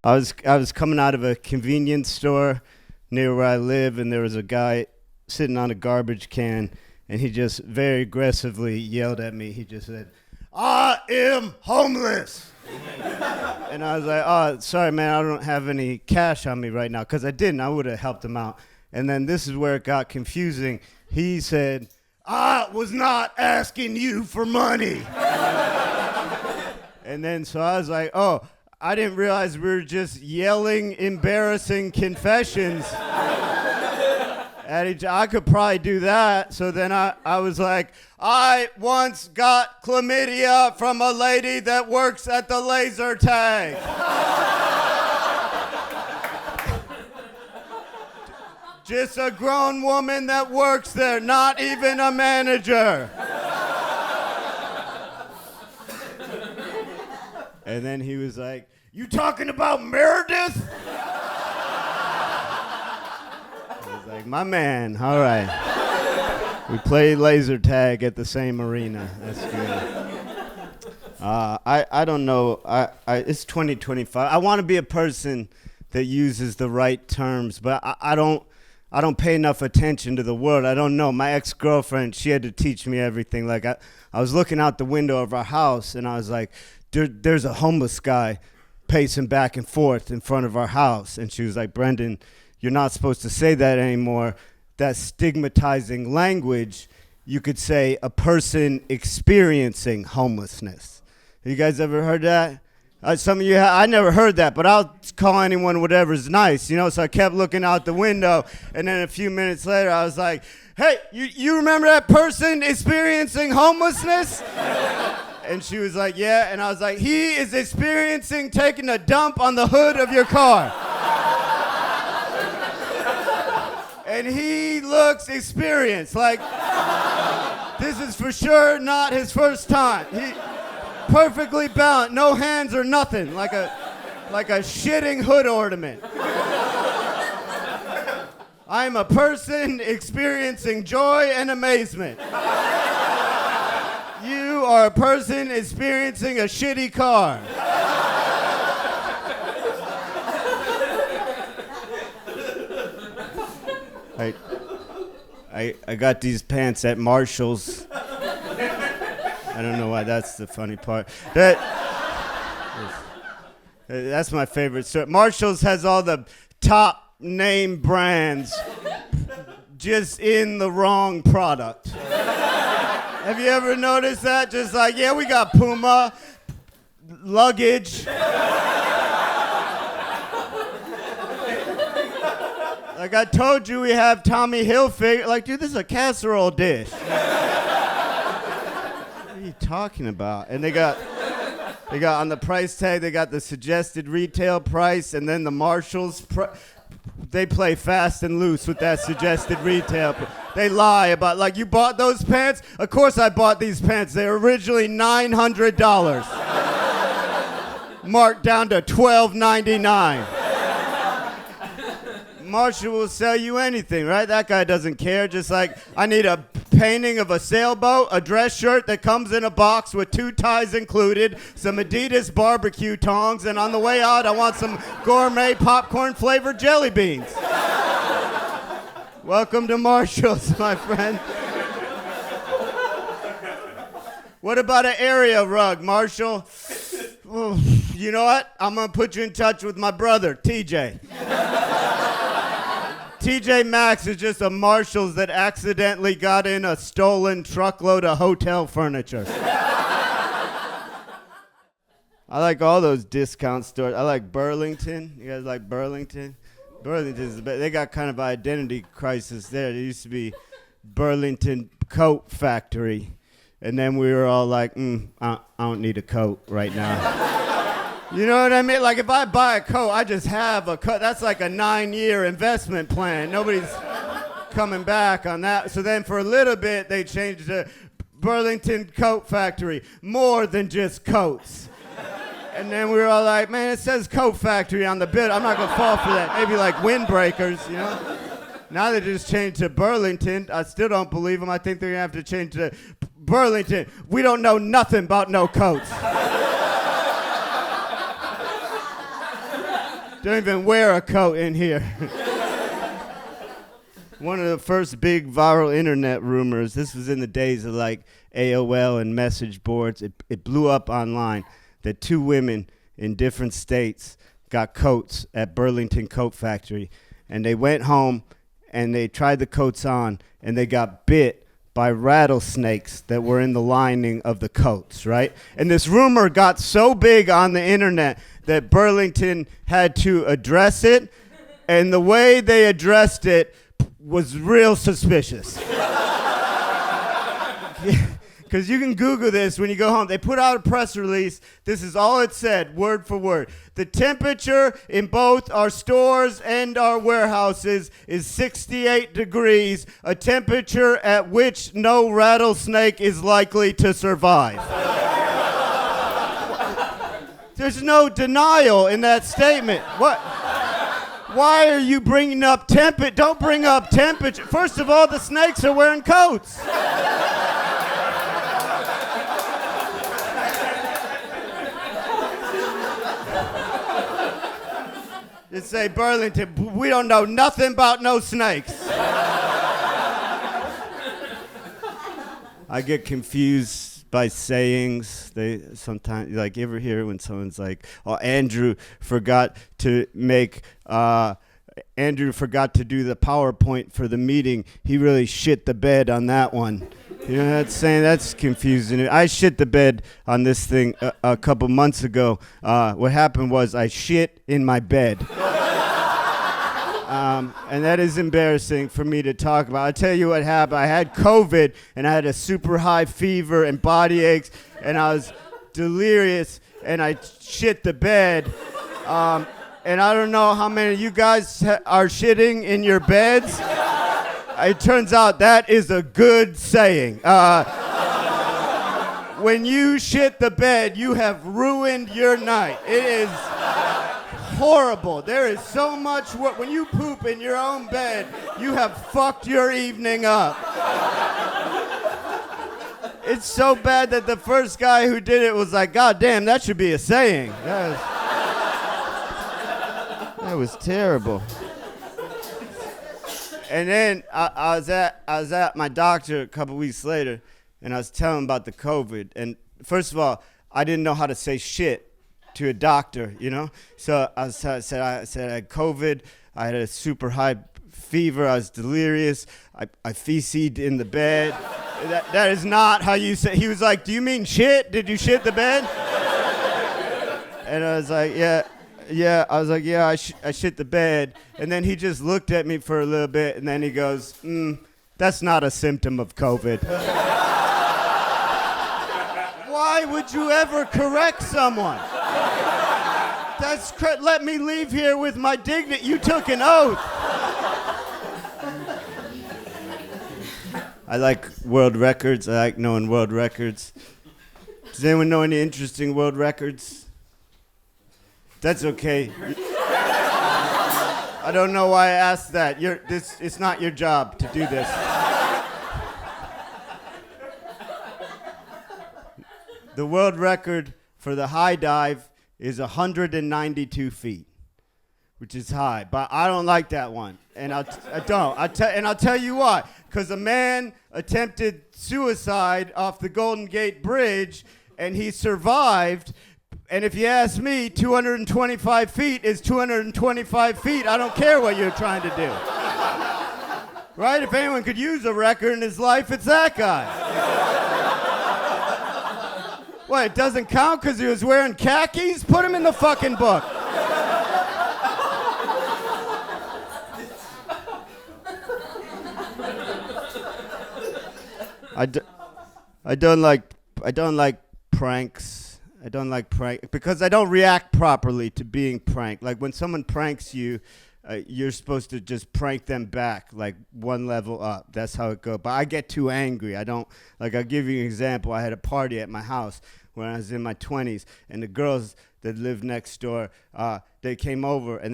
I was coming out of a convenience store near where I live, and there was a guy sitting on a garbage can, and he just very aggressively yelled at me. He just said, "I am homeless." And I was like, "Oh, sorry, man, I don't have any cash on me right now," because I didn't. I would have helped him out. And then this is where it got confusing. He said, "I was not asking you for money." And then so I was like, "Oh, I didn't realize we were just yelling embarrassing confessions at each other. I could probably do that." So then I was like, "I once got chlamydia from a lady that works at the laser tag." Just a grown woman that works there, not even a manager. And then he was like, "You talking about Meredith?" I was like, "My man, all right." We played laser tag at the same arena. That's good. I don't know. It's 2025. I want to be a person that uses the right terms, but I don't pay enough attention to the world. I don't know. My ex-girlfriend, she had to teach me everything. Like I was looking out the window of our house, and I was like, there's a homeless guy pacing back and forth in front of our house. And she was like, "Brendan, you're not supposed to say that anymore. That's stigmatizing language. You could say a person experiencing homelessness." Have you guys ever heard that? Some of you, I never heard that, but I'll call anyone whatever's nice, you know? So I kept looking out the window, and then a few minutes later, I was like, "Hey, you remember that person experiencing homelessness?" And she was like, "Yeah." And I was like, "He is experiencing taking a dump on the hood of your car." And he looks experienced, like this is for sure not his first time. He perfectly balanced, no hands or nothing, like a shitting hood ornament. I'm a person experiencing joy and amazement. You are a person experiencing a shitty car. I got these pants at Marshall's. I don't know why that's the funny part. That's my favorite store. Marshall's has all the top name brands just in the wrong product. Have you ever noticed that? Just like, yeah, we got Puma, luggage. Like I told you, we have Tommy Hilfiger. Like, dude, this is a casserole dish. What are you talking about? And they got on the price tag, they got the suggested retail price, and then the Marshalls. They play fast and loose with that suggested retail. They lie about, like, you bought those pants? Of course I bought these pants. They were originally $900. Marked down to $12.99. Marshall will sell you anything, right? That guy doesn't care. Just like, I need a painting of a sailboat, a dress shirt that comes in a box with 2 ties included, some Adidas barbecue tongs, and on the way out, I want some gourmet popcorn-flavored jelly beans. Welcome to Marshall's, my friend. What about an area rug, Marshall? You know what? I'm going to put you in touch with my brother, TJ. TJ Maxx is just a Marshall's that accidentally got in a stolen truckload of hotel furniture. I like all those discount stores. I like Burlington. You guys like Burlington? Burlington's the best. They got kind of an identity crisis there. There used to be Burlington Coat Factory. And then we were all like, I don't need a coat right now. You know what I mean? Like, if I buy a coat, I just have a coat. That's like a 9-year investment plan. Nobody's coming back on that. So then for a little bit, they changed to Burlington Coat Factory. More than just coats. And then we were all like, man, it says Coat Factory on the bill. I'm not going to fall for that. Maybe like windbreakers, you know? Now they just changed to Burlington. I still don't believe them. I think they're going to have to change to Burlington. We don't know nothing about no coats. Don't even wear a coat in here. One of the first big viral internet rumors, this was in the days of like AOL and message boards, it blew up online that 2 women in different states got coats at Burlington Coat Factory. And they went home and they tried the coats on and they got bit by rattlesnakes that were in the lining of the coats, right? And this rumor got so big on the internet that Burlington had to address it. And the way they addressed it was real suspicious. Because you can Google this when you go home. They put out a press release. This is all it said, word for word. The temperature in both our stores and our warehouses is 68 degrees, a temperature at which no rattlesnake is likely to survive. There's no denial in that statement. What? Why are you bringing up temperature? Don't bring up temperature. First of all, the snakes are wearing coats. Just say, Burlington, we don't know nothing about no snakes. I get confused by sayings. They sometimes, like, you ever hear when someone's like, oh, Andrew forgot to do the PowerPoint for the meeting. He really shit the bed on that one. You know that saying? That's confusing. I shit the bed on this thing a couple months ago. What happened was I shit in my bed. And that is embarrassing for me to talk about. I'll tell you what happened. I had COVID, and I had a super high fever and body aches, and I was delirious, and I shit the bed. And I don't know how many of you guys are shitting in your beds. It turns out that is a good saying. When you shit the bed, you have ruined your night. It is horrible. There is so much work. When you poop in your own bed, you have fucked your evening up. It's so bad that the first guy who did it was like, God damn, that should be a saying. That was terrible. And then I was at my doctor a couple weeks later, and I was telling him about the COVID. And first of all, I didn't know how to say shit to a doctor, you know? So I said I had COVID. I had a super high fever. I was delirious. I feces in the bed. That is not how you say. He was like, do you mean shit? Did you shit the bed? And I was like, yeah. I was like, yeah, I shit the bed. And then he just looked at me for a little bit, and then he goes, that's not a symptom of COVID. Why would you ever correct someone? Let me leave here with my dignity. You took an oath. I like world records. I like knowing world records. Does anyone know any interesting world records? That's okay. I don't know why I asked that. It's not your job to do this. The world record for the high dive is 192 feet, which is high. But I don't like that one, and I don't. I'll tell you why. Because a man attempted suicide off the Golden Gate Bridge, and he survived. And if you ask me, 225 feet is 225 feet. I don't care what you're trying to do. Right? If anyone could use a record in his life, it's that guy. What, it doesn't count because he was wearing khakis? Put him in the fucking book. I don't like pranks. I don't like prank because I don't react properly to being pranked. Like when someone pranks you, you're supposed to just prank them back, like one level up. That's how it goes. But I get too angry. I don't, like, I'll give you an example. I had a party at my house when I was in my 20s, and the girls that lived next door, they came over, and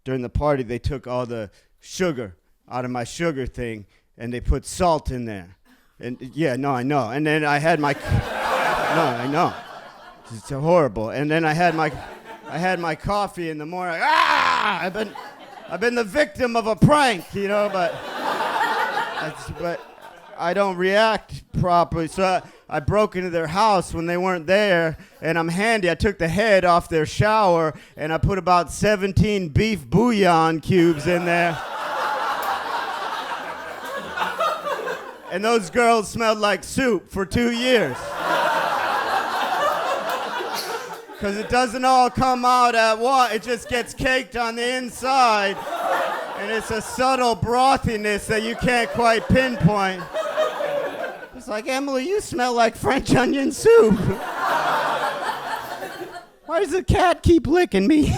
during the party, they took all the sugar out of my sugar thing, and they put salt in there. And yeah, no, I know. And then I had my, no, I know. It's horrible. And then I had I had my coffee in the morning. I've been the victim of a prank, but I don't react properly. So I broke into their house when they weren't there, and I'm handy. I took the head off their shower, and I put about 17 beef bouillon cubes in there. And those girls smelled like soup for 2 years. Because it doesn't all come out at once. It just gets caked on the inside. And it's a subtle brothiness that you can't quite pinpoint. It's like, Emily, you smell like French onion soup. Why does the cat keep licking me?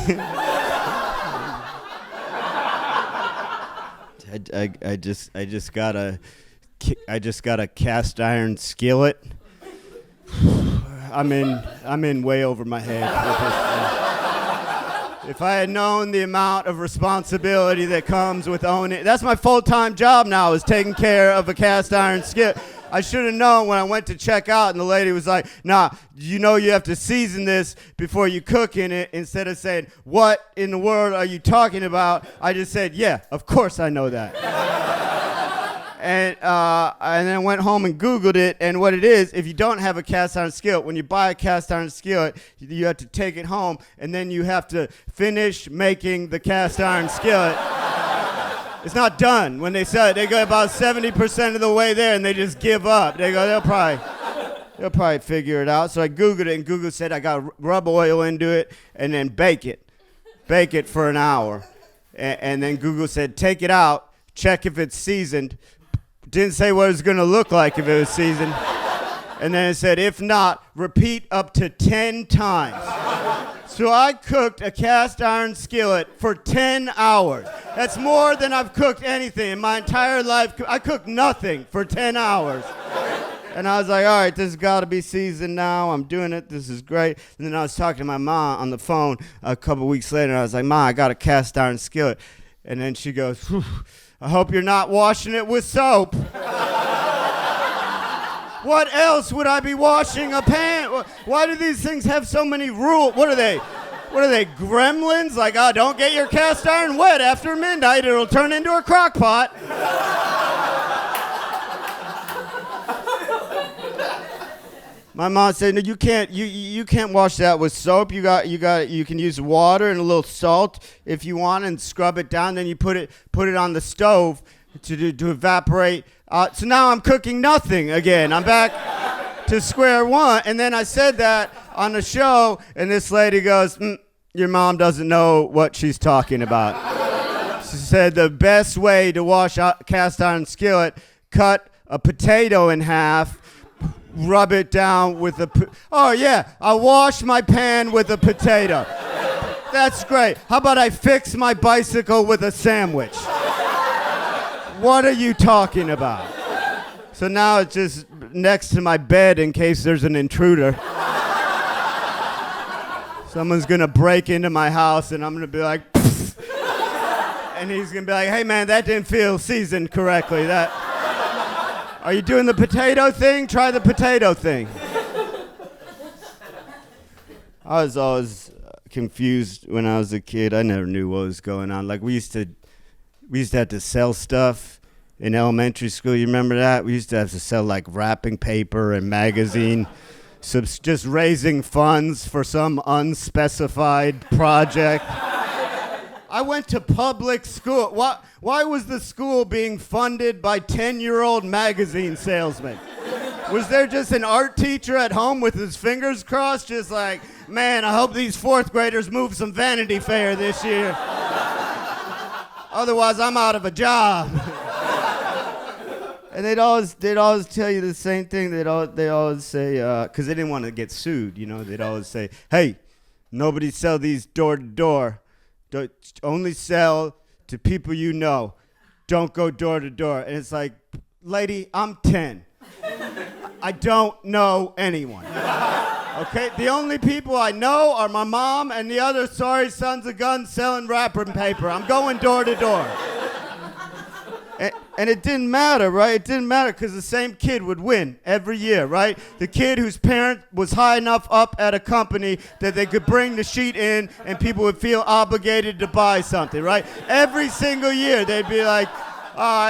I just got a cast iron skillet. I'm in way over my head with this. If I had known the amount of responsibility that comes with owning, that's my full-time job now, is taking care of a cast iron skillet. I should have known when I went to check out, and the lady was like, nah, you have to season this before you cook in it. Instead of saying, what in the world are you talking about? I just said, yeah, of course I know that. And then went home and Googled it, and what it is, if you don't have a cast iron skillet, when you buy a cast iron skillet, you have to take it home, and then you have to finish making the cast iron skillet. It's not done. When they sell it, they go about 70% of the way there, and they just give up. They go, they'll probably figure it out. So I Googled it, and Google said I got to rub oil into it and then bake it for an hour. And then Google said, take it out, check if it's seasoned. Didn't say what it was going to look like if it was seasoned. And then it said, if not, repeat up to 10 times. So I cooked a cast iron skillet for 10 hours. That's more than I've cooked anything in my entire life. I cooked nothing for 10 hours. And I was like, all right, this has got to be seasoned now. I'm doing it. This is great. And then I was talking to my mom on the phone a couple weeks later. And I was like, Ma, I got a cast iron skillet. And then she goes, whew, I hope you're not washing it with soap. What else would I be washing a pan? Why do these things have so many rules? What are they? Gremlins? Like, don't get your cast iron wet after midnight. It'll turn into a crock pot. My mom said, no, you can't wash that with soap. You can use water and a little salt if you want and scrub it down. Then you put it on the stove to evaporate. So now I'm cooking nothing again. I'm back to square one. And then I said that on the show, and this lady goes, your mom doesn't know what she's talking about. She said the best way to wash a cast iron skillet, cut a potato in half, rub it down with I wash my pan with a potato. That's great. How about I fix my bicycle with a sandwich? What are you talking about? So now it's just next to my bed in case there's an intruder. Someone's gonna break into my house and I'm gonna be like, pfft. And he's gonna be like, hey man, that didn't feel seasoned correctly. Are you doing the potato thing? Try the potato thing. I was always confused when I was a kid. I never knew what was going on. Like we used to have to sell stuff in elementary school. You remember that? We used to have to sell like wrapping paper and magazine. So just raising funds for some unspecified project. I went to public school. Why was the school being funded by 10-year-old magazine salesmen? Was there just an art teacher at home with his fingers crossed, just like, man, I hope these fourth graders move some Vanity Fair this year. Otherwise, I'm out of a job. And they'd always tell you the same thing. They always say, because they didn't want to get sued, they'd always say, hey, nobody sell these door to door. Only sell to people you know. Don't go door to door. And it's like, lady, I'm 10. I don't know anyone. Okay? The only people I know are my mom and the other sorry sons of guns selling wrapping paper. I'm going door to door. And it didn't matter, right? It didn't matter because the same kid would win every year, right? The kid whose parent was high enough up at a company that they could bring the sheet in and people would feel obligated to buy something, right? Every single year they'd be like,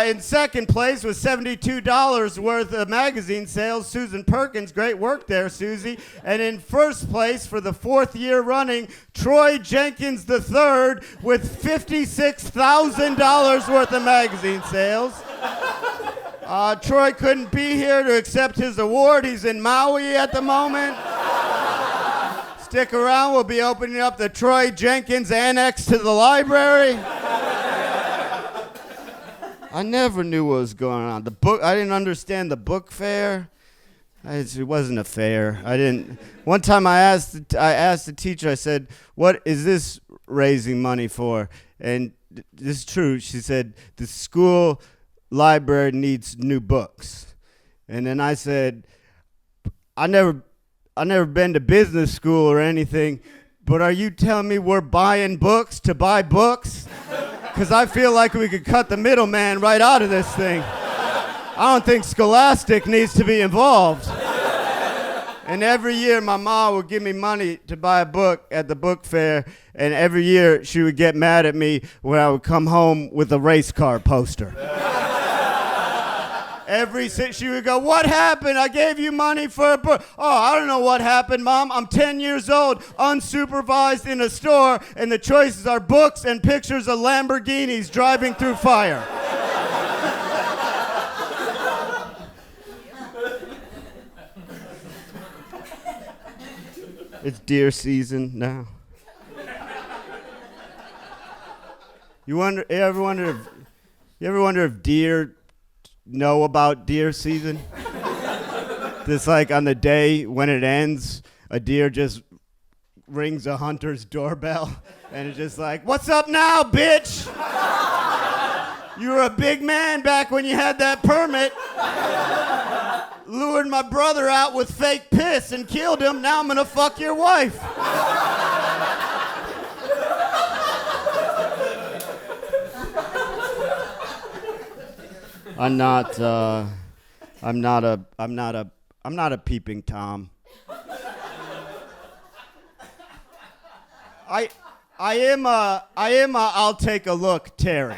in second place with $72 worth of magazine sales, Susan Perkins. Great work there, Susie. And in first place for the fourth year running, Troy Jenkins III with $56,000 worth of magazine sales. Troy couldn't be here to accept his award. He's in Maui at the moment. Stick around. We'll be opening up the Troy Jenkins Annex to the library. I never knew what was going on. I didn't understand the book fair. It wasn't a fair. One time I asked the teacher, I said, "What is this raising money for?" And this is true. She said, "The school library needs new books." And then I said, I never been to business school or anything, but are you telling me we're buying books to buy books? Because I feel like we could cut the middleman right out of this thing. I don't think Scholastic needs to be involved. And every year my mom would give me money to buy a book at the book fair, and every year she would get mad at me when I would come home with a race car poster. She would go, "What happened? I gave you money for a book." "Oh, I don't know what happened, Mom. I'm 10 years old, unsupervised in a store, and the choices are books and pictures of Lamborghinis driving through fire." It's deer season now. You ever wonder if deer know about deer season? Just like on the day when it ends, a deer just rings a hunter's doorbell and it's just like, "What's up now, bitch? You were a big man back when you had that permit. Lured my brother out with fake piss and killed him. Now I'm gonna fuck your wife." I'm not a peeping Tom. I am a I'll take a look Terry.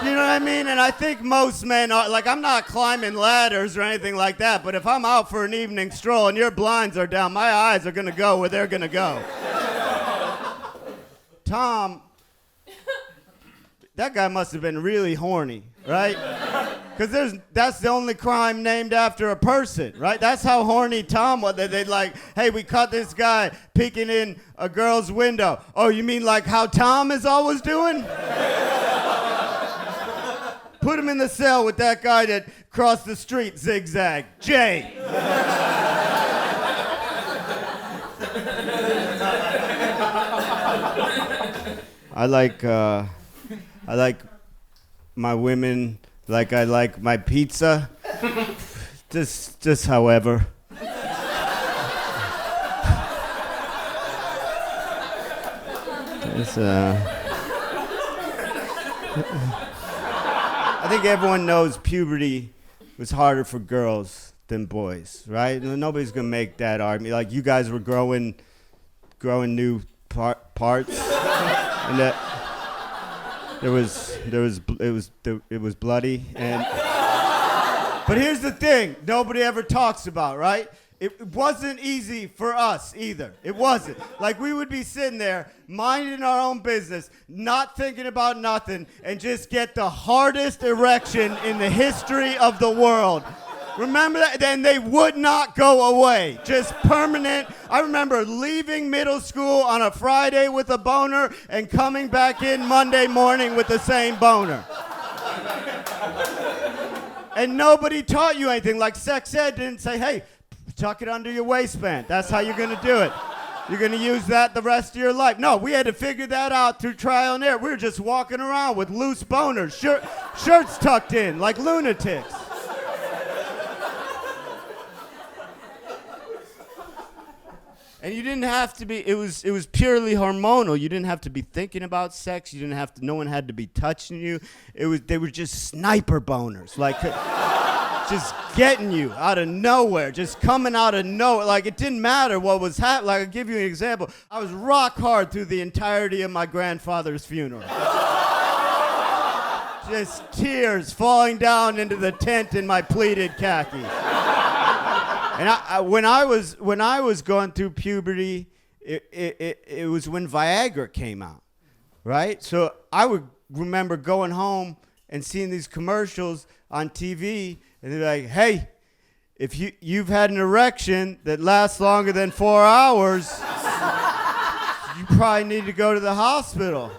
You know what I mean? And I think most men are, like, I'm not climbing ladders or anything like that, but if I'm out for an evening stroll and your blinds are down, my eyes are gonna go where they're gonna go. Tom, that guy must have been really horny, right? Because that's the only crime named after a person, right? That's how horny Tom was. They'd like, "Hey, we caught this guy peeking in a girl's window." "Oh, you mean like how Tom is always doing?" "Put him in the cell with that guy that crossed the street zigzag. Jay." I like my women like I like my pizza. Just however. I think everyone knows puberty was harder for girls than boys, right? Nobody's gonna make that argument. Like, you guys were growing new parts, and that it was bloody. And but here's the thing: nobody ever talks about, right? It wasn't easy for us either. It wasn't. Like, we would be sitting there, minding our own business, not thinking about nothing, and just get the hardest erection in the history of the world. Remember that? Then they would not go away. Just permanent. I remember leaving middle school on a Friday with a boner and coming back in Monday morning with the same boner. And nobody taught you anything. Like, sex ed didn't say, "Hey, tuck it under your waistband. That's how you're going to do it. You're going to use that the rest of your life." No, we had to figure that out through trial and error. We were just walking around with loose boners, shirts tucked in like lunatics. And you didn't have to be, it was purely hormonal. You didn't have to be thinking about sex. You didn't have to, no one had to be touching you. They were just sniper boners. Like, just getting you out of nowhere, just coming out of nowhere. Like, it didn't matter what was happening. Like, I'll give you an example. I was rock hard through the entirety of my grandfather's funeral. Just tears falling down into the tent in my pleated khaki. And when I was going through puberty, it was when Viagra came out, right? So I would remember going home and seeing these commercials on TV, and they're like, "Hey, if you've had an erection that lasts longer than 4 hours, you probably need to go to the hospital."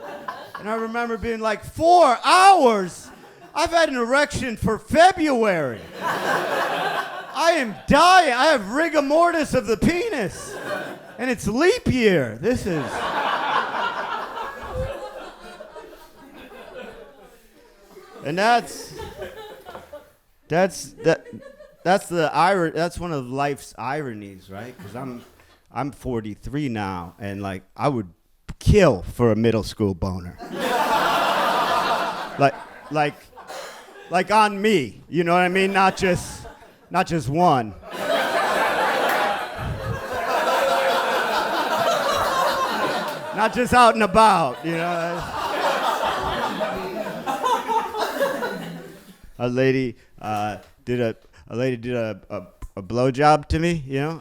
And I remember being like, 4 hours? I've had an erection for February. I am dying. I have rigor mortis of the penis. And it's leap year. This is... And that's one of life's ironies, right? Because I'm 43 now, and like I would kill for a middle school boner. like on me, you know what I mean? Not just one. Not just out and about, you know. A lady did a blowjob to me, you know.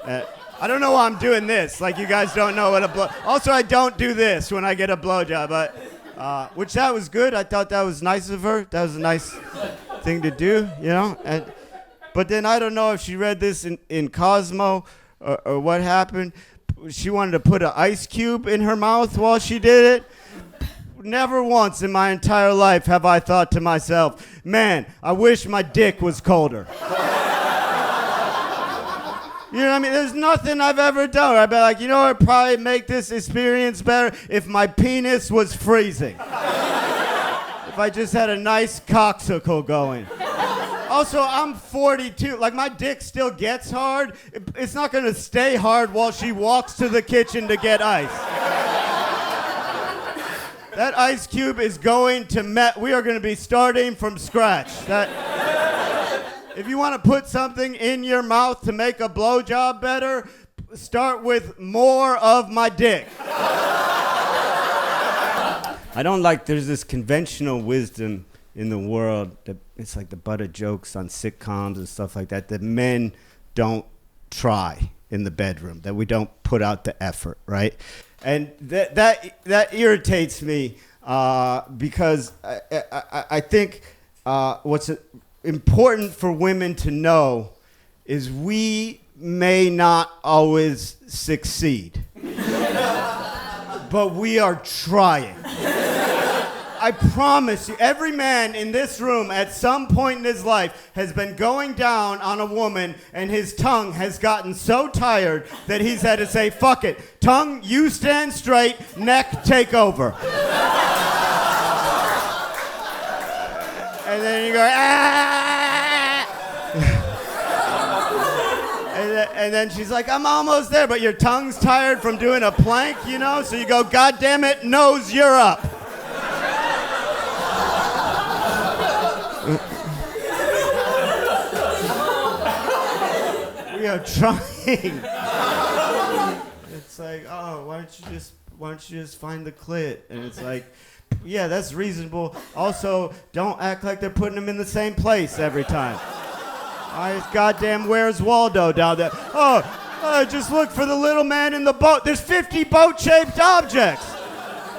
I don't know why I'm doing this. Like, you guys don't know what a blow. Also, I don't do this when I get a blowjob, but which that was good. I thought that was nice of her. That was a nice thing to do, you know. But then I don't know if she read this in Cosmo or what happened. She wanted to put an ice cube in her mouth while she did it. Never once in my entire life have I thought to myself, man, I wish my dick was colder. You know what I mean? There's nothing I've ever done. I'd be like, you know what would probably make this experience better? If my penis was freezing. If I just had a nice coxicle going. Also, I'm 42. Like, my dick still gets hard. It's not going to stay hard while she walks to the kitchen to get ice. That ice cube is going to we are going to be starting from scratch. If you want to put something in your mouth to make a blowjob better, start with more of my dick. I don't like, there's this conventional wisdom in the world that it's like the butt of jokes on sitcoms and stuff like that men don't try in the bedroom, that we don't put out the effort, right? And that irritates me because I think what's important for women to know is we may not always succeed, but we are trying. I promise you, every man in this room at some point in his life has been going down on a woman and his tongue has gotten so tired that he's had to say, fuck it. Tongue, you stand straight, neck, take over. And then you go, ah! And then she's like, I'm almost there, but your tongue's tired from doing a plank, you know? So you go, God damn it, nose, you're up. We are trying. It's like, oh, why don't you just find the clit? And it's like, yeah, that's reasonable. Also, don't act like they're putting them in the same place every time. Goddamn, where's Waldo down there? Oh, just look for the little man in the boat. There's 50 boat-shaped objects.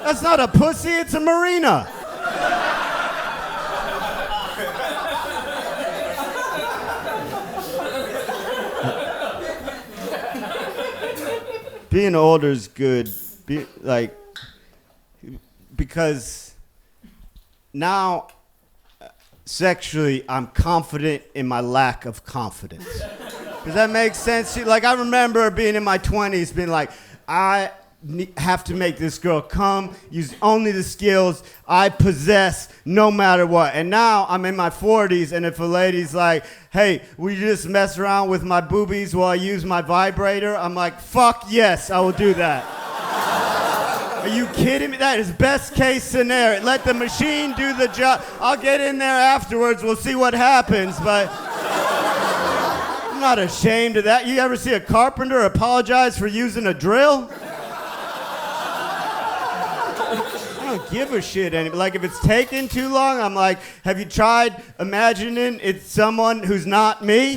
That's not a pussy, it's a marina. Being older is good, because now, sexually, I'm confident in my lack of confidence. Does that make sense? Like, I remember being in my 20s, being like, have to make this girl come, use only the skills I possess no matter what. And now I'm in my 40s, and if a lady's like, hey, will you just mess around with my boobies while I use my vibrator? I'm like, fuck yes, I will do that. Are you kidding me? That is best case scenario. Let the machine do the job. I'll get in there afterwards. We'll see what happens, but I'm not ashamed of that. You ever see a carpenter apologize for using a drill? I don't give a shit. Like, if it's taking too long, I'm like, have you tried imagining it's someone who's not me?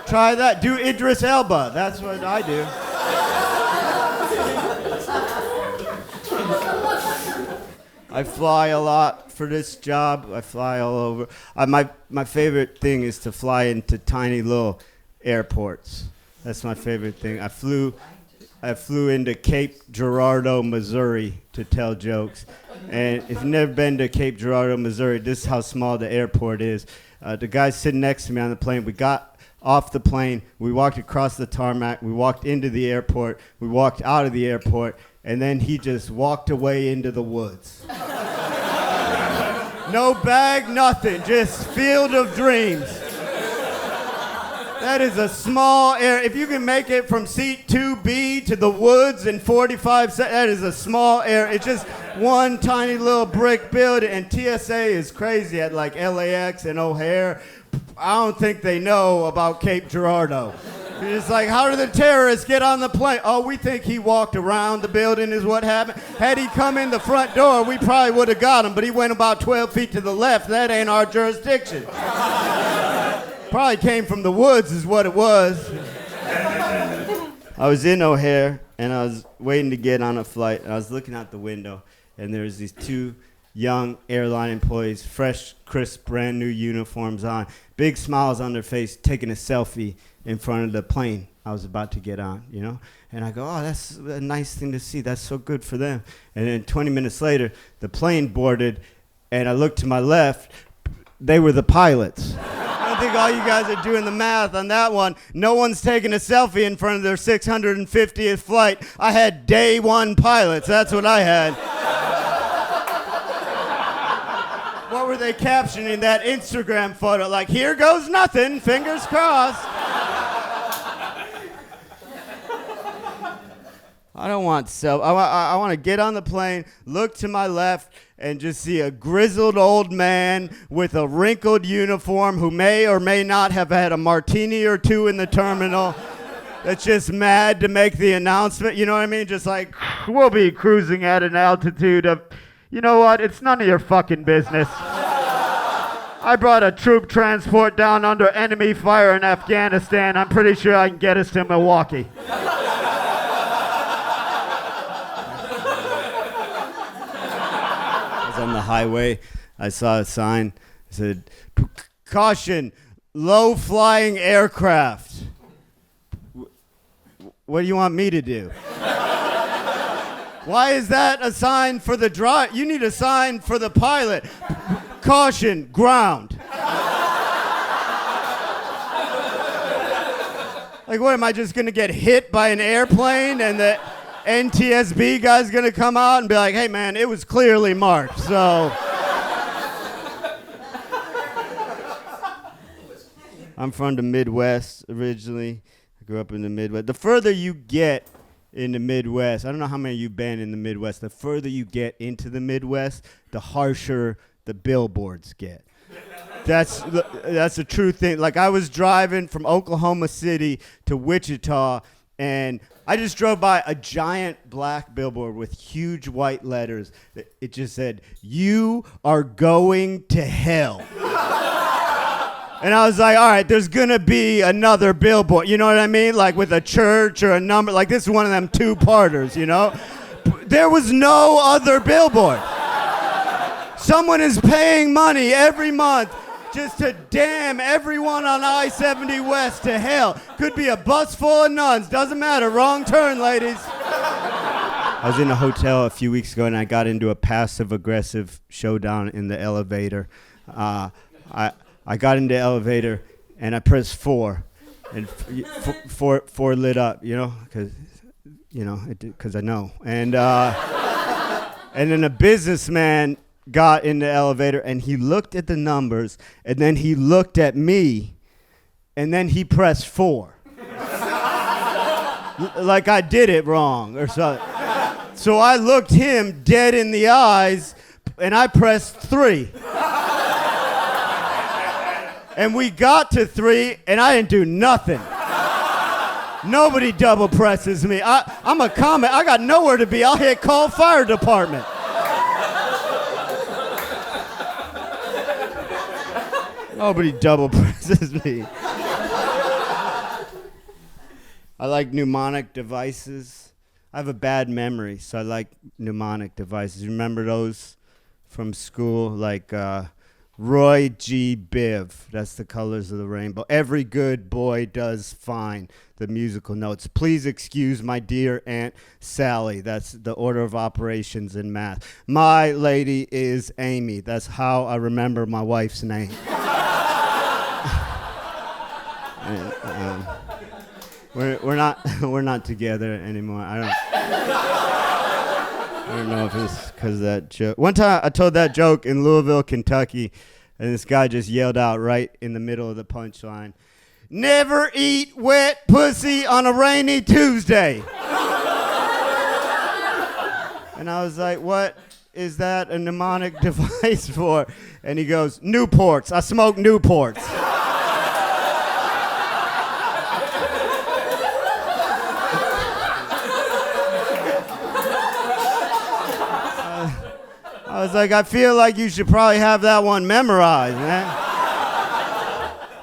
Try that. Do Idris Elba. That's what I do. I fly a lot for this job. I fly all over. My favorite thing is to fly into tiny little airports. That's my favorite thing. I flew into Cape Girardeau, Missouri to tell jokes. And if you've never been to Cape Girardeau, Missouri, this is how small the airport is. The guy sitting next to me on the plane, we got off the plane, we walked across the tarmac, we walked into the airport, we walked out of the airport, and then he just walked away into the woods. No bag, nothing, just field of dreams. That is a small air. If you can make it from seat 2B to the woods in 45 seconds, that is a small air. It's just one tiny little brick building, and TSA is crazy at like LAX and O'Hare. I don't think they know about Cape Girardeau. It's like, how did the terrorists get on the plane? Oh, we think he walked around the building is what happened. Had he come in the front door, we probably would have got him, but he went about 12 feet to the left. That ain't our jurisdiction. Probably came from the woods is what it was. I was in O'Hare, and I was waiting to get on a flight, and I was looking out the window, and there was these two young airline employees, fresh, crisp, brand new uniforms on, big smiles on their face, taking a selfie in front of the plane I was about to get on, you know? And I go, oh, that's a nice thing to see. That's so good for them. And then 20 minutes later, the plane boarded, and I looked to my left. They were the pilots. I think all you guys are doing the math on that one. No one's taking a selfie in front of their 650th flight. I had day one pilots. That's what I had. What were they captioning that Instagram photo? Like, here goes nothing, fingers crossed. I don't want I want to get on the plane, look to my left, and just see a grizzled old man with a wrinkled uniform who may or may not have had a martini or two in the terminal that's just mad to make the announcement. You know what I mean? Just like, we'll be cruising at an altitude of, you know what? It's none of your fucking business. I brought a troop transport down under enemy fire in Afghanistan. I'm pretty sure I can get us to Milwaukee. On the highway, I saw a sign that said, caution, low-flying aircraft. What do you want me to do? Why is that a sign for the driver? You need a sign for the pilot. Caution, ground. Like, what, am I just going to get hit by an airplane and the NTSB guy's gonna come out and be like, hey man, it was clearly marked, so. I'm from the Midwest originally. I grew up in the Midwest. The further you get in the Midwest, I don't know how many you've been in the Midwest, the further you get into the Midwest, the harsher the billboards get. That's a true thing. Like, I was driving from Oklahoma City to Wichita, and I just drove by a giant black billboard with huge white letters. It just said, "You are going to hell." And I was like, all right, there's going to be another billboard. You know what I mean? Like with a church or a number. Like, this is one of them two-parters, you know? There was no other billboard. Someone is paying money every month just to damn everyone on I-70 West to hell. Could be a bus full of nuns. Doesn't matter. Wrong turn, ladies. I was in a hotel a few weeks ago, and I got into a passive-aggressive showdown in the elevator. I got into the elevator, and I pressed 4. And four lit up, you know, because I know. And and then a businessman got in the elevator, and he looked at the numbers, and then he looked at me, and then he pressed 4. Like I did it wrong or something. So I looked him dead in the eyes, and I pressed 3. And we got to 3, and I didn't do nothing. Nobody double presses me. I'm a comic. I got nowhere to be. I'll hit call fire department. Nobody double presses me. I like Mnemonic Devices. I have a bad memory, so I like Mnemonic Devices. Remember those from school? Like Roy G. Biv. That's the colors of the rainbow. Every good boy does fine. The musical notes. Please excuse my dear Aunt Sally. That's the order of operations in math. My lady is Amy. That's how I remember my wife's name. We're not together anymore. I don't know if it's because of that joke. One time I told that joke in Louisville, Kentucky, and this guy just yelled out right in the middle of the punchline, "Never eat wet pussy on a rainy Tuesday." And I was like, what is that a mnemonic device for? And he goes, Newports. I smoke Newports. I was like, I feel like you should probably have that one memorized, man.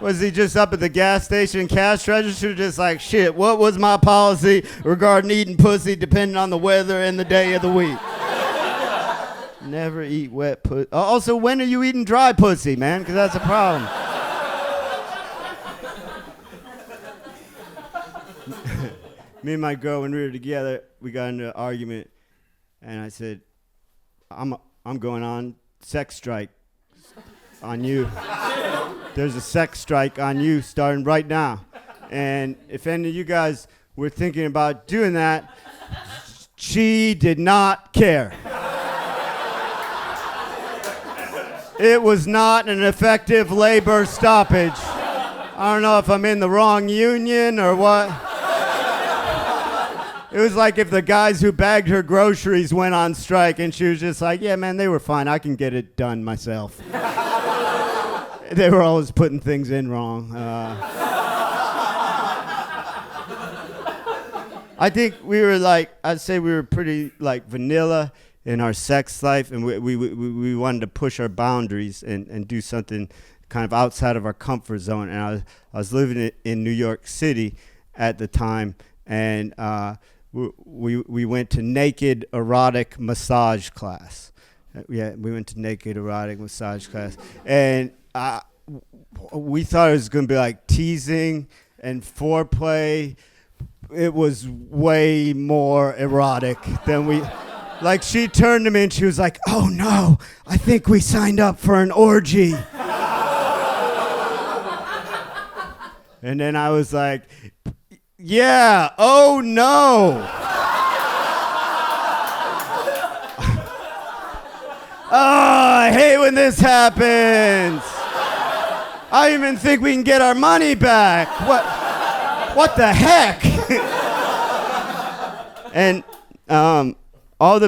Was he just up at the gas station cash register just like, shit, what was my policy regarding eating pussy depending on the weather and the day of the week? Never eat wet pussy. Also, when are you eating dry pussy, man? Because that's a problem. Me and my girl, when we were together, we got into an argument, and I said, I'm going on sex strike on you. There's a sex strike on you starting right now. And if any of you guys were thinking about doing that, she did not care. It was not an effective labor stoppage. I don't know if I'm in the wrong union or what. It was like if the guys who bagged her groceries went on strike and she was just like, yeah, man, they were fine. I can get it done myself. They were always putting things in wrong. I think we were like, I'd say we were pretty like vanilla in our sex life, and we wanted to push our boundaries and do something kind of outside of our comfort zone. And I was living in New York City at the time, and we went to naked erotic massage class. Yeah, we went to naked erotic massage class, and we thought it was going to be like teasing and foreplay. It was way more erotic than we. Like, she turned to me and she was like, "Oh no, I think we signed up for an orgy." And then I was like, yeah, oh no. Oh, I hate when this happens. I even think we can get our money back. What the heck? And all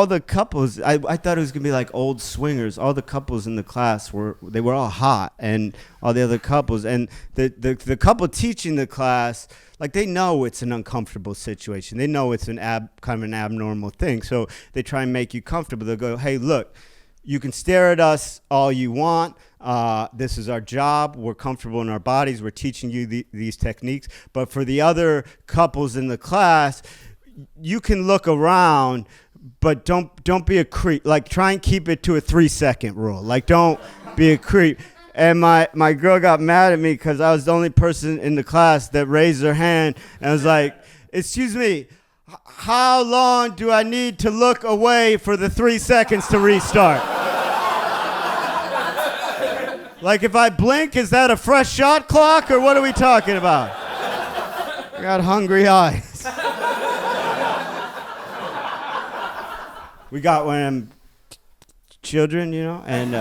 the couples, I thought it was gonna be like old swingers. All the couples in the class were all hot, and all the other couples, and the couple teaching the class, like, they know it's an uncomfortable situation. They know it's kind of an abnormal thing. So they try and make you comfortable. They'll go, hey, look, you can stare at us all you want. This is our job. We're comfortable in our bodies. We're teaching you these techniques. But for the other couples in the class, you can look around, but don't be a creep. Like, try and keep it to a 3-second rule. Like, don't be a creep. And my girl got mad at me because I was the only person in the class that raised her hand. And I was like, excuse me, how long do I need to look away for the 3 seconds to restart? Like if I blink, is that a fresh shot clock or what are we talking about? I got hungry eyes. We got one of them children, and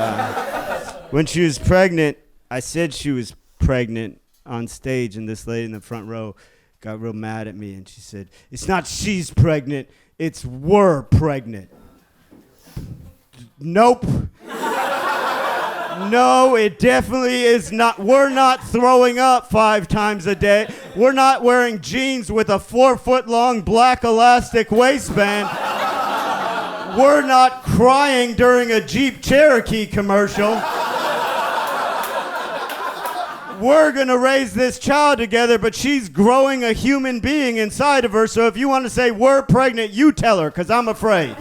when she was pregnant, I said she was pregnant on stage, and this lady in the front row got real mad at me, and she said, "It's not she's pregnant, it's we're pregnant." Nope. No, it definitely is not. We're not throwing up 5 times a day. We're not wearing jeans with a 4-foot-long black elastic waistband. We're not crying during a Jeep Cherokee commercial. We're going to raise this child together, but she's growing a human being inside of her, so if you want to say we're pregnant, you tell her, because I'm afraid.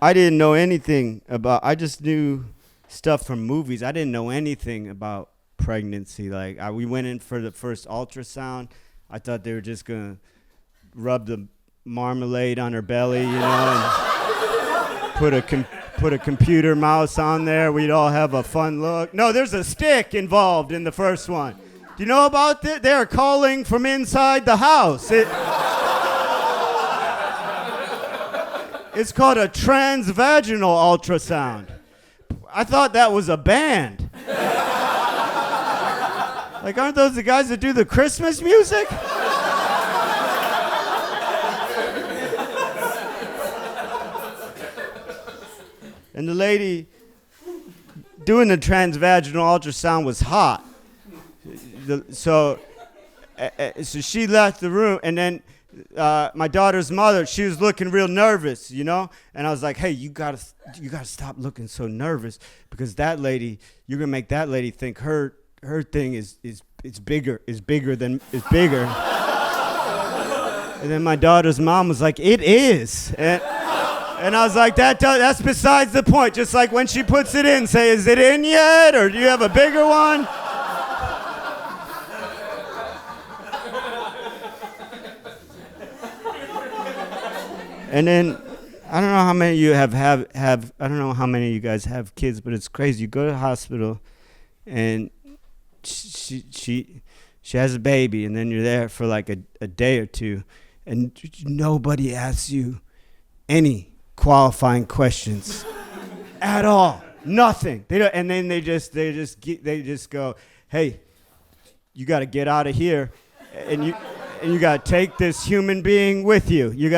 I didn't know anything I just knew stuff from movies. I didn't know anything about pregnancy. Like, we went in for the first ultrasound. I thought they were just going to rub the marmalade on her belly, and put a computer mouse on there. We'd all have a fun look. No, there's a stick involved in the first one. Do you know about that? They're calling from inside the house. It's called a transvaginal ultrasound. I thought that was a band. Like, aren't those the guys that do the Christmas music? And the lady doing the transvaginal ultrasound was hot. So she left the room, and then my daughter's mother, she was looking real nervous, And I was like, "Hey, you gotta stop looking so nervous, because that lady, you're gonna make that lady think her thing is bigger. And then my daughter's mom was like, "It is." And I was like, that's besides the point. Just like when she puts it in, say, "Is it in yet? Or do you have a bigger one?" And then, I don't know how many of you have I don't know how many of you guys have kids, but it's crazy. You go to the hospital, and she has a baby, and then you're there for like a day or two, and nobody asks you any qualifying questions at all. Nothing. They don't, and then they just go, "Hey, you got to get out of here, and you got to take this human being with you. You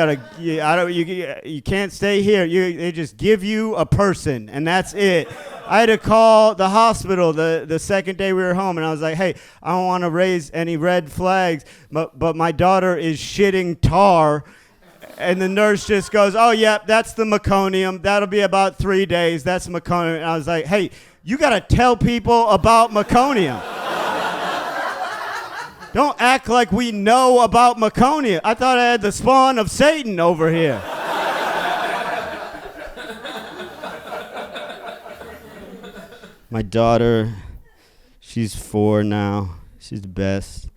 can't stay here. They just give you a person, and that's it." I had to call the hospital the second day we were home, and I was like, "Hey, I don't want to raise any red flags, but my daughter is shitting tar." And the nurse just goes, "Oh, yeah, that's the meconium. That'll be about 3 days. That's meconium." And I was like, "Hey, you got to tell people about meconium. Don't act like we know about meconium. I thought I had the spawn of Satan over here." My daughter, she's 4 now. She's the best.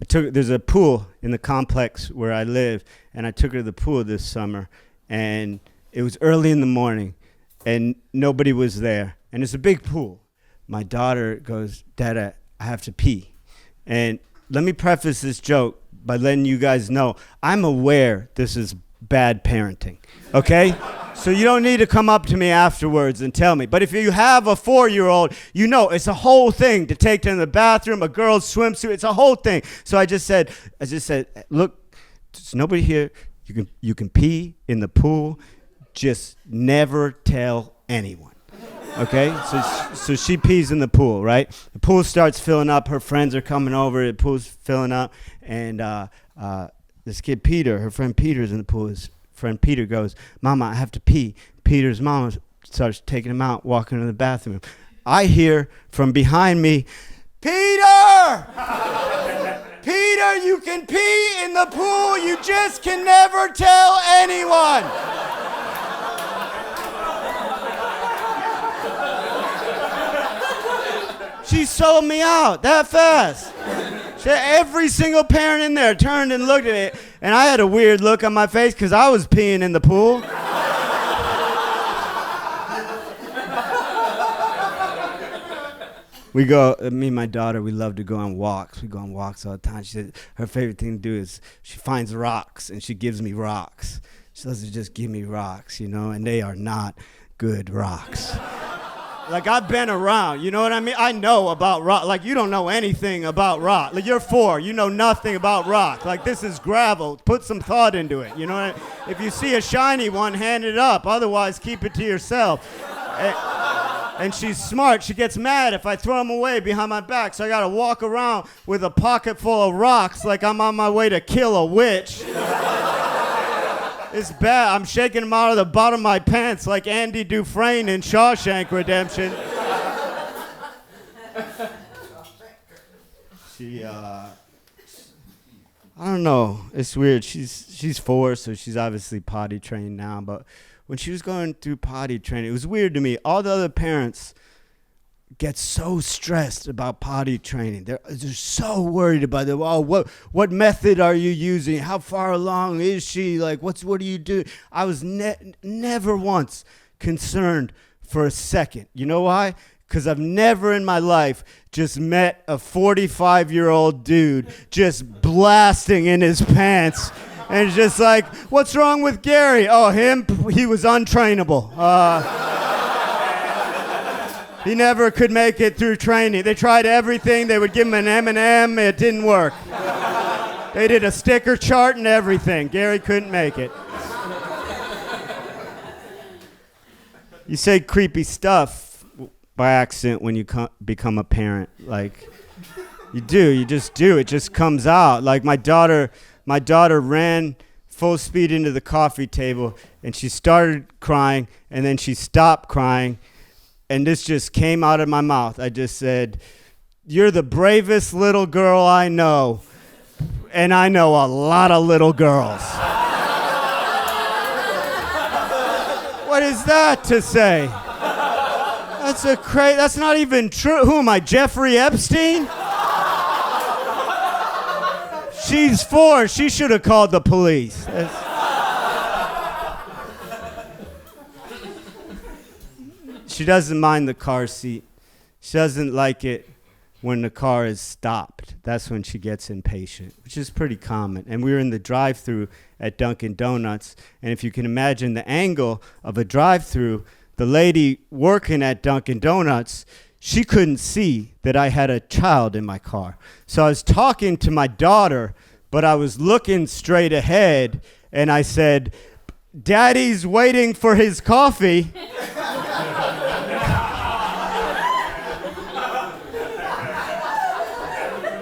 There's a pool in the complex where I live, and I took her to the pool this summer, and it was early in the morning, and nobody was there, and it's a big pool. My daughter goes, "Dad, I have to pee." And let me preface this joke by letting you guys know I'm aware this is bad parenting, okay? So you don't need to come up to me afterwards and tell me. But if you have a 4-year-old, you know it's a whole thing to take them to the bathroom, a girl's swimsuit. It's a whole thing. So I just said, "Look, there's nobody here. You can pee in the pool. Just never tell anyone." Okay? So she pees in the pool, right? The pool starts filling up. Her friends are coming over. The pool's filling up. And this kid, Peter, her friend Peter's in the pool. His friend Peter goes, "Mama, I have to pee." Peter's mom starts taking him out, walking to the bathroom. I hear from behind me, "Peter! Peter, you can pee in the pool. You just can never tell anyone." She sold me out that fast. Every single parent in there turned and looked at it, and I had a weird look on my face because I was peeing in the pool. Me and my daughter, we love to go on walks. We go on walks all the time. She said her favorite thing to do is she finds rocks, and she gives me rocks. She doesn't just give me rocks, and they are not good rocks. Like, I've been around, you know what I mean? I know about rock. Like, you don't know anything about rock. Like, you're 4, you know nothing about rock. Like, this is gravel. Put some thought into it, you know what I mean? If you see a shiny one, hand it up. Otherwise, keep it to yourself. And she's smart. She gets mad if I throw them away behind my back. So I got to walk around with a pocket full of rocks like I'm on my way to kill a witch. It's bad. I'm shaking them out of the bottom of my pants like Andy Dufresne in Shawshank Redemption. I don't know. It's weird. She's 4, so she's obviously potty trained now. But when she was going through potty training, it was weird to me. All the other parents get so stressed about potty training. They're so worried about it. Oh, what method are you using? How far along is she? Like, what do you do? I was never once concerned for a second. You know why? Because I've never in my life just met a 45-year-old dude just blasting in his pants and just like, what's wrong with Gary? Oh, he was untrainable. He never could make it through training. They tried everything. They would give him an M&M. It didn't work. They did a sticker chart and everything. Gary couldn't make it. You say creepy stuff by accident when you become a parent. Like, you do. You just do. It just comes out. Like, my daughter ran full speed into the coffee table, and she started crying, and then she stopped crying. And this just came out of my mouth. I just said, "You're the bravest little girl I know, and I know a lot of little girls." What is that to say? That's not even true. Who am I, Jeffrey Epstein? She's 4. She should have called the police. She doesn't mind the car seat. She doesn't like it when the car is stopped. That's when she gets impatient, which is pretty common. And we were in the drive-thru at Dunkin' Donuts, and if you can imagine the angle of a drive-thru, the lady working at Dunkin' Donuts, she couldn't see that I had a child in my car. So I was talking to my daughter, but I was looking straight ahead, and I said, "Daddy's waiting for his coffee."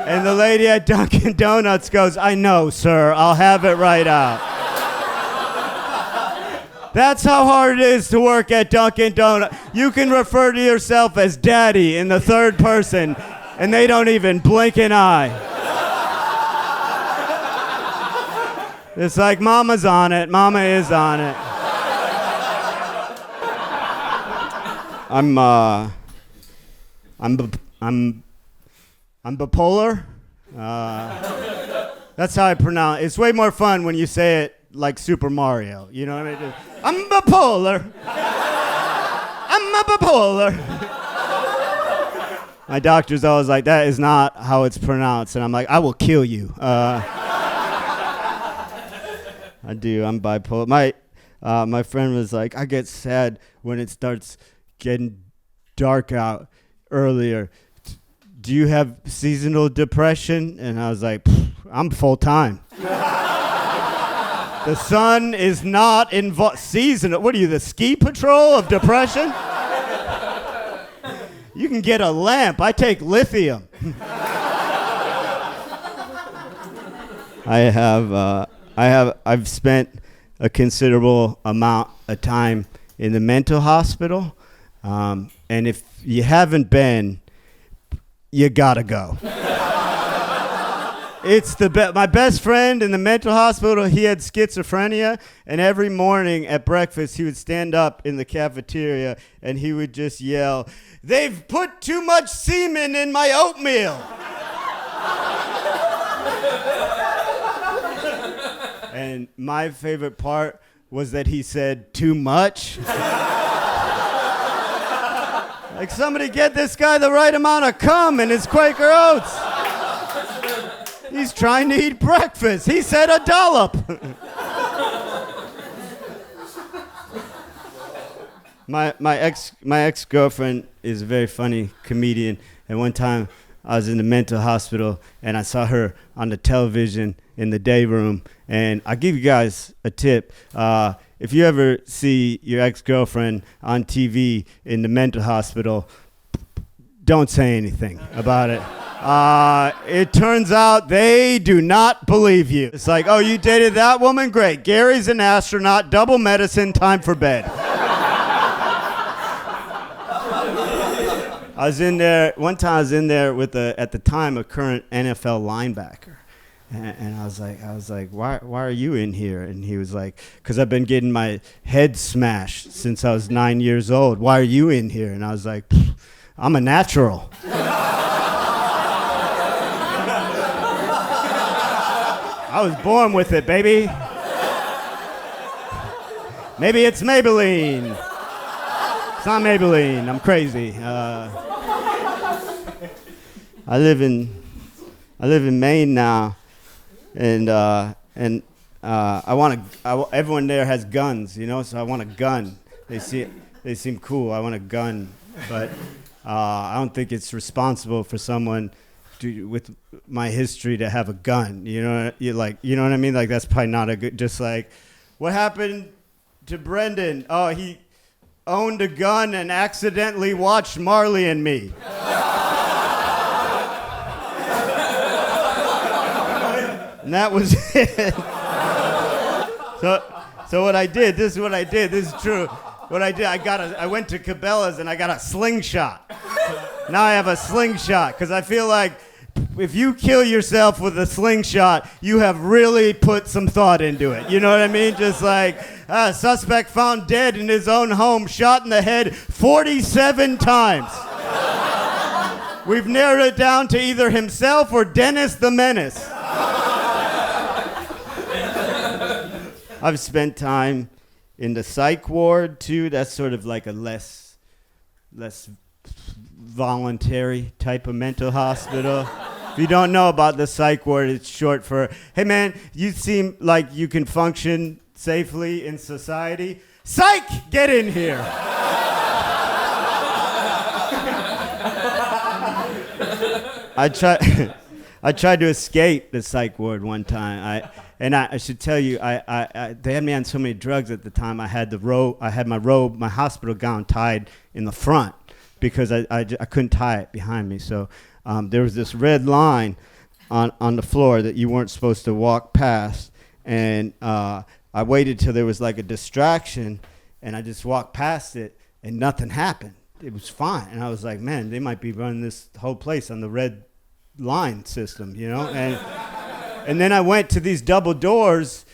And the lady at Dunkin' Donuts goes, "I know, sir. I'll have it right out." That's how hard it is to work at Dunkin' Donuts. You can refer to yourself as daddy in the third person, and they don't even blink an eye. It's like, Mama's on it. Mama is on it. I'm bipolar. That's how I pronounce it. It's way more fun when you say it like Super Mario. You know what I mean? I'm bipolar. I'm a bipolar. My doctor's always like, that is not how it's pronounced. And I'm like, I will kill you. I do. I'm bipolar. My friend was like, I get sad when it starts getting dark out earlier. Do you have seasonal depression? And I was like, I'm full-time. The sun is not involved. Seasonal. What are you, the ski patrol of depression? You can get a lamp. I take lithium. I've spent a considerable amount of time in the mental hospital. And if you haven't been, you gotta go. It's my best friend in the mental hospital, he had schizophrenia, and every morning at breakfast he would stand up in the cafeteria and he would just yell, "They've put too much semen in my oatmeal." And my favorite part was that he said, too much. Like, somebody get this guy the right amount of cum in his Quaker Oats. He's trying to eat breakfast. He said a dollop. My ex-girlfriend is a very funny comedian, and one time I was in the mental hospital and I saw her on the television in the day room. And I'll give you guys a tip. If you ever see your ex-girlfriend on TV in the mental hospital, don't say anything about it. It turns out they do not believe you. It's like, oh, you dated that woman? Great. Gary's an astronaut, double medicine, time for bed. I was in there, one time I was in there with, at the time, a current NFL linebacker. And I was like, why are you in here? And he was like, because I've been getting my head smashed since I was 9 years old. Why are you in here? And I was like, I'm a natural. I was born with it, baby. Maybe it's Maybelline. It's not Maybelline. I'm crazy. I live in Maine now. And I want everyone there has guns, you know, so I want a gun. They seem cool. I want a gun, but I don't think it's responsible for someone with my history to have a gun. You know, you know what I mean? Like, that's probably not a good. Just like, what happened to Brendan? Oh, he owned a gun and accidentally watched Marley and Me. And that was it. So what I did, this is true. What I did, I went to Cabela's and I got a slingshot. Now I have a slingshot, because I feel like if you kill yourself with a slingshot, you have really put some thought into it. You know what I mean? Just like, suspect found dead in his own home, shot in the head 47 times. We've narrowed it down to either himself or Dennis the Menace. I've spent time in the psych ward too. That's sort of like a less voluntary type of mental hospital. If you don't know about the psych ward, it's short for, hey man, you seem like you can function safely in society. Psych, get in here. I tried to escape the psych ward one time. I should tell you, they had me on so many drugs at the time. I had my hospital gown tied in the front because I couldn't tie it behind me. So there was this red line on the floor that you weren't supposed to walk past. And I waited till there was like a distraction, and I just walked past it, and nothing happened. It was fine. And I was like, man, they might be running this whole place on the red line system, you know? And then I went to these double doors,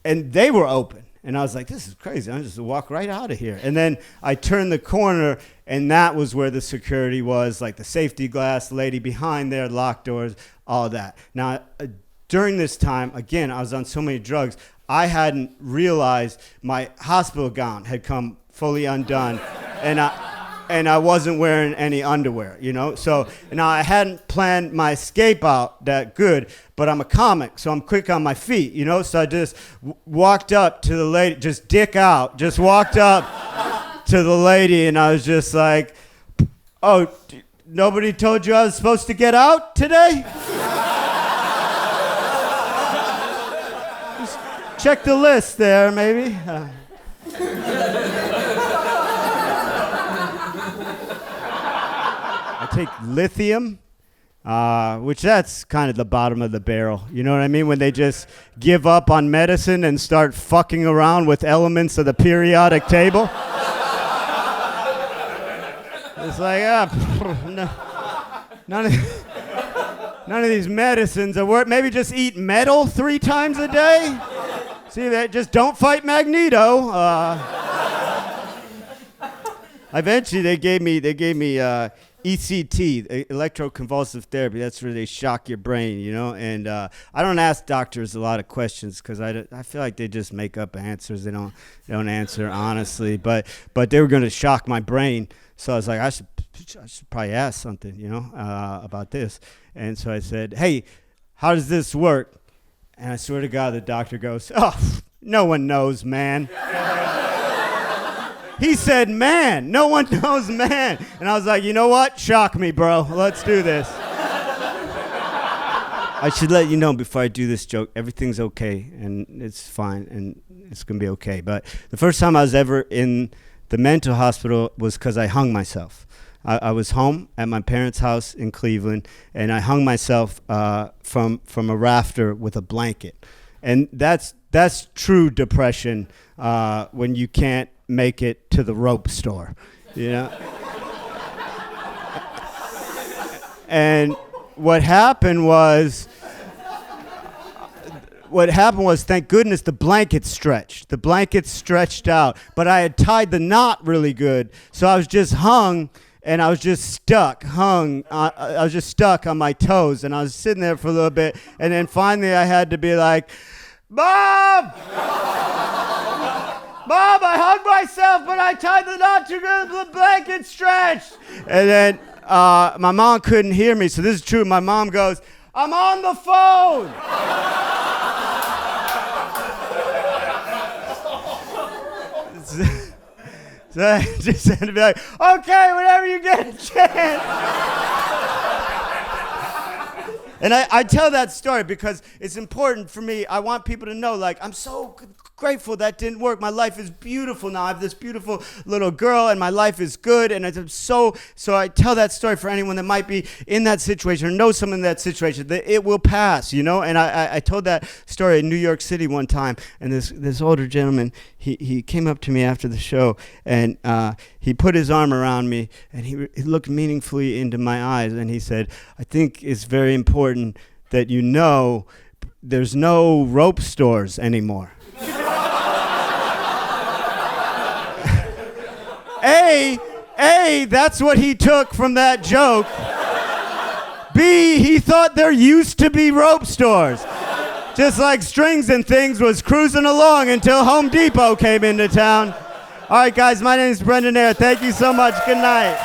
and they were open. And I was like, this is crazy. I'm just walk right out of here. And then I turned the corner, and that was where the security was, like the safety glass, the lady behind there, locked doors, all that. Now, during this time, again, I was on so many drugs, I hadn't realized my hospital gown had come fully undone, and I wasn't wearing any underwear, you know? So now I hadn't planned my escape out that good, but I'm a comic, so I'm quick on my feet, you know? So I just walked up to the lady, just dick out, just walked up to the lady, and I was just like, oh, nobody told you I was supposed to get out today? Just check the list there, maybe. Take lithium, which that's kind of the bottom of the barrel. You know what I mean? When they just give up on medicine and start fucking around with elements of the periodic table. It's like, no, none of these medicines are worth. Maybe just eat metal 3 times a day. See that? Just don't fight Magneto. Eventually, they gave me ECT, electroconvulsive therapy. That's where they shock your brain, you know. And I don't ask doctors a lot of questions because I feel like they just make up answers. They don't answer honestly. But they were going to shock my brain, so I was like, I should probably ask something, you know, about this. And so I said, hey, how does this work? And I swear to God, the doctor goes, oh, no one knows, man. He said, man. No one knows, man. And I was like, you know what? Shock me, bro. Let's do this. I should let you know before I do this joke, everything's okay, and it's fine, and it's going to be okay. But the first time I was ever in the mental hospital was because I hung myself. I was home at my parents' house in Cleveland, and I hung myself from a rafter with a blanket. And that's true depression when you can't make it to the rope store, you know? And what happened was, thank goodness, the blanket stretched. The blanket stretched out, but I had tied the knot really good, so I was just hung, and I was just stuck, I was just stuck on my toes, and I was sitting there for a little bit, and then finally I had to be like, Mom! Mom, I hung myself, but I tied the knot too good, the blanket stretched. And then my mom couldn't hear me, so this is true. My mom goes, I'm on the phone. So I just had to be like, okay, whenever you get a chance. And I tell that story because it's important for me. I want people to know, like, I'm so grateful that didn't work. My life is beautiful now. I have this beautiful little girl, and my life is good. And I'm so I tell that story for anyone that might be in that situation or know someone in that situation, that it will pass, you know? And I told that story in New York City one time, and this older gentleman, he came up to me after the show, and he put his arm around me, and he looked meaningfully into my eyes, and he said, I think it's very important that you know there's no rope stores anymore. A, that's what he took from that joke. B, he thought there used to be rope stores. Just like Strings and Things was cruising along until Home Depot came into town. All right, guys, my name is Brendan Eyre. Thank you so much. Good night.